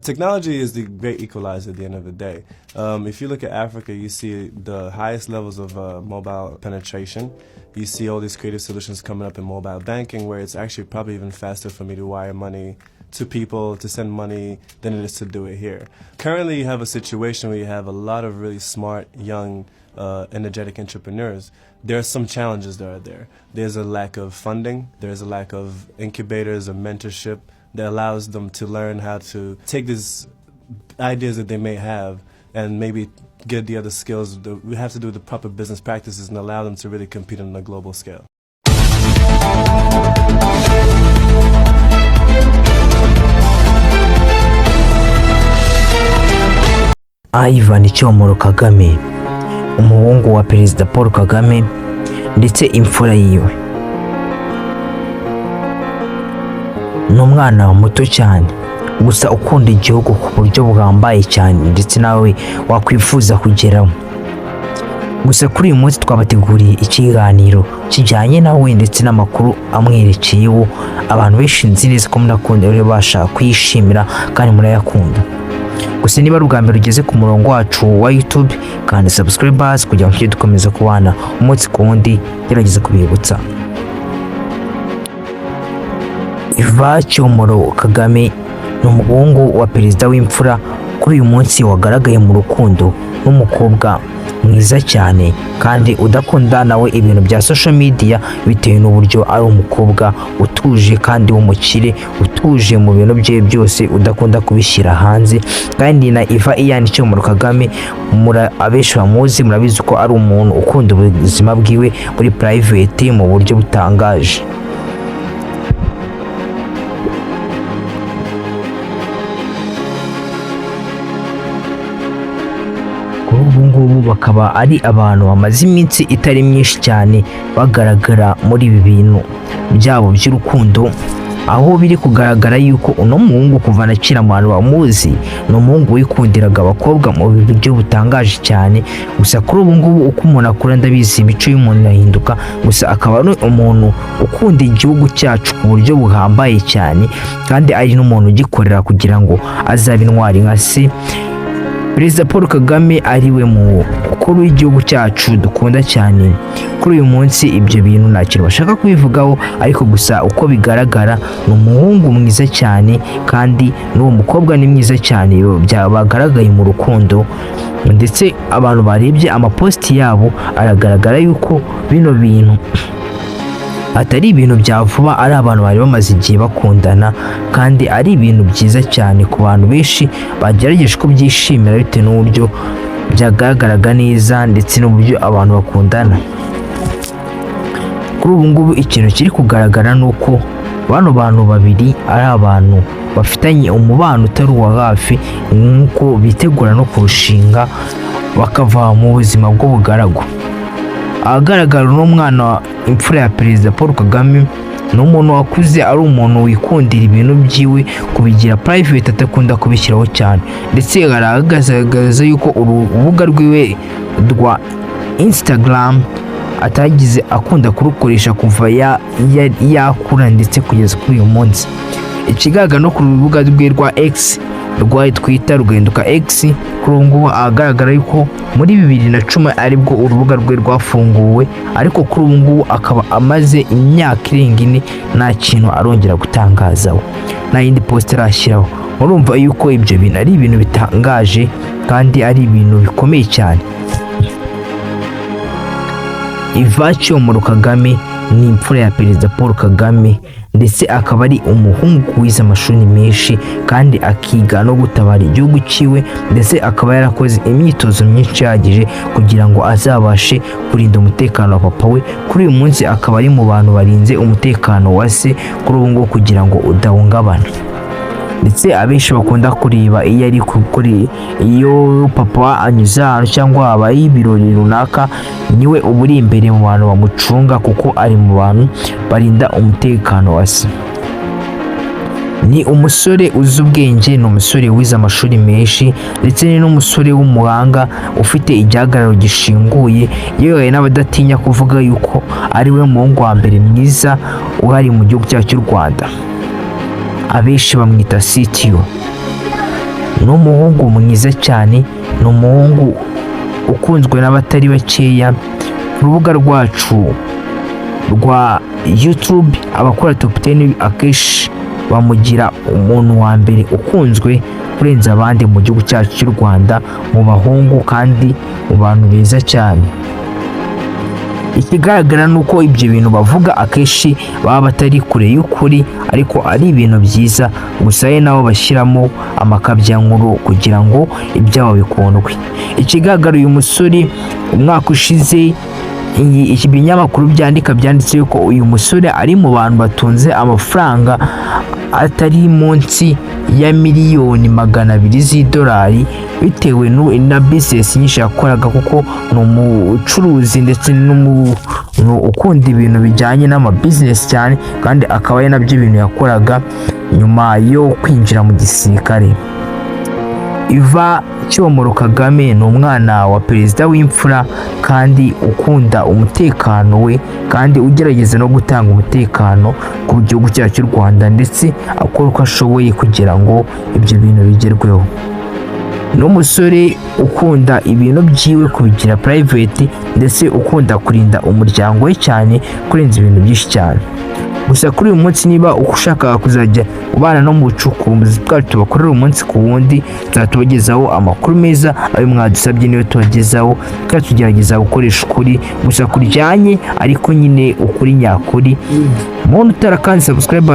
Technology is the great equalizer at the end of the day. If you look at Africa, you see the highest levels of mobile penetration. You see all these creative solutions coming up in mobile banking, where it's actually probably even faster for me to wire money to people, to send money, than it is to do it here. Currently, you have a situation where you have a lot of really smart, young, energetic entrepreneurs. There are some challenges that are there. There's a lack of funding. There's a lack of incubators or mentorship that allows them to learn how to take these ideas that they may have and maybe get the other skills that we have to do the proper business practices and allow them to really compete on a global scale. Yvan Cyomoro Kagame, umuhungu wa Perezida Paul Kagame ndetse imfura yiwe. Ni umwana muto cyane gusa ukunda igihugu ku buryo buhambaye cyane ndetse nawe wakwifuza kugeraho. Gusa kuri uyu munsi twabateguriye ikiganiro kijyanye nawe ndetse n'amakuru amwerekeyeho. Abantu benshi nzi neza ko munakunda rero bashaka kwishimira kandi murayakunda. Gusa niba ari ubwa mbere ugeze ku murongo wacu wa YouTube kandi subscribers kugira ngo dukomeze kubana umunsi ku wundi, gerageza kubibutsa. Yvan Cyomoro Kagame ni umuhungu wa perezida w'imfura. Kuri uyu munsi wagaragaye mu rukundo n'umukobwa mwiza cyane kandi udakunda nawe ibintu bya social media, bitewe n'uburyo ari umukobwa utuje kandi w'umukire, utuje mu bintu bye byose, udakunda kubishyira hanze. Kandi na Yvan Cyomoro Kagame abenshi bamuzi, murabizi ko ari umuntu ukunda ubuzima bwiwe muri private mu buryo butangaje. Ubu bakaba ari abantu bamaze iminsi itari myinshi cyane bagaragara muri ibi bintu byabo by'urukundo, aho biri kugaragara yuko uno muhungu kuva na kera abantu bamuzi ni umuhungu wikundiraga abakobwa mu buryo butangaje cyane. Gusa kuri ubu ngubu uko umuntu akura, ndabizi imico y'umuntu irahinduka, gusa akaba ari umuntu ukunda igihugu cyacu ku buryo buhambaye cyane, kandi ari n'umuntu ugikorera kugira ngo azabe intwari nka se Perezida Paul Kagame, ari we mukuru w'igihugu cyacu dukunda cyane. Kuri uyu munsi ibyo bintu nta kintu bashaka kubivugaho, ariko gusa uko bigaragara ni umuhungu mwiza cyane kandi n'uwo mukobwa ni mwiza cyane, bagaragaye mu rukundo. Ndetse abantu barebye amaposti yabo aragaragara yuko bino bintu atari ibintu bya vuba, ari abantu bari bamaze igihe bakundana, kandi ari ibintu byiza cyane ku bantu benshi bagerageje ko byishimira bitewe n'uburyo byagaragaraga neza ndetse n'uburyo abantu bakundana. Kuri ubu ngubu ikintu kiri kugaragara ni uko bano bantu babiri ari abantu bafitanye umubano utari uwa hafi, nk'uko bitegura no kurushinga bakava mu buzima bw'ubugaragu. Ahagaragara n'umwana imfura ya Perezida Paul Kagame ni umuntu wakuze, ari umuntu wikundira ibintu byiwe kubigira private, atakunda kubishyiraho cyane. Ndetse aragaragaza yuko urubuga rwiwe rwa Instagram atagize akunda kurukoresha kuva yakura ndetse kugeza kuri uyu munsi. Ikigaragara no ku rubuga rwe rwa X rwa Twitter rugahinduka X, kuri ubu ngubu ahagaragara yuko muri 2010 aribwo urubuga rwe rwafunguwe, ariko kuri ubu ngubu akaba amaze imyaka irenga 4 nta kintu arongera gutangazaho, nta yindi post arashyiraho. Urumva yuko ibyo bintu ari ibintu bitangaje kandi ari ibintu bikomeye cyane. Yvan Cyomoro Kagame ni imfura ya Perezida Paul Kagame, ndetse akaba ari umuhungu wize amashuri menshi kandi akiga no gutabara igihugu cyiwe, ndetse akaba yarakoze imyitozo myinshi yagije kugira ngo azabashe kurinda umutekano wa papa we. Kuri uyu munsi akaba ari mu bantu barinze umutekano wa se kuri ubu ngubu kugira ngo udahungabana. Ndetse abenshi bakunda kureba iyo ari kuri iyo papa anyuze ahantu cyangwa habaye ibirori runaka, niwe uburi imbere mu bantu bamucunga, kuko ari mu bantu barinda umutekano wa se. Ni umusore uzi ubwenge, ni umusore wize amashuri menshi, ndetse ni n'umusore w'umuhanga ufite igihagararo gishinguye, yewe n'abadatinya kuvuga yuko ari we muhungu wa mbere mwiza uhari mu gihugu cyacu cy'u Rwanda. Abenshi bamwita CTO. ni umuhungu mwiza cyane, ni umuhungu ukunzwe n'abatari bakeya. Ku rubuga rwacu rwa YouTube abakora top 10 akeshi bamugira umuntu wa mbere ukunzwe kurenza abandi mu gihugu cyacu cy'u Rwanda mu bahungu kandi mu bantu beza cyane. Ikigaragara nuko ibyo bintu bavuga akeshi baba batari kure y'ukuri, ariko ari ibintu byiza, gusa ye nabo bashyiramo amakabyankuru kugira ngo ibyabo bikundwe. Ikigaragara uyu musore umwaka ushize iki binyamakuru byanditse yuko uyu musore ari mu bantu batunze amafaranga atari munsi ya miliyoni 200 z'idolari bitewe na business nyinshi yakoraga, kuko ni umucuruzi ndetse n'umuntu ukunda ibintu bijyanye n'ama business cyane, kandi akaba ari nabyo ibintu yakoraga nyuma yo kwinjira mu gisirikare. Yvan Cyomoro Kagame ni umwana wa perezida w'imfura kandi ukunda umutekano we, kandi ugerageza no gutanga umutekano ku gihugu cyacu cy'u Rwanda, ndetse akora uko ashoboye kugira ngo ibyo bintu bigerweho. N'umusore ukunda ibintu byiwe kubigira private, ndetse ukunda kurinda umuryango we cyane kurenza ibintu byinshi cyane. Gusa kuri uyu munsi niba ushaka kuzajya ubana no mu bucukumbuzi bwacu tubakorera umunsi ku wundi, tuzatubagezaho amakuru meza ayo mwadusabye niyo tubagezaho, kandi tugerageza gukoresha ukuri gusa kuryanye, ariko nyine ukuri nyakuri. Umuntu utarakanze subscribe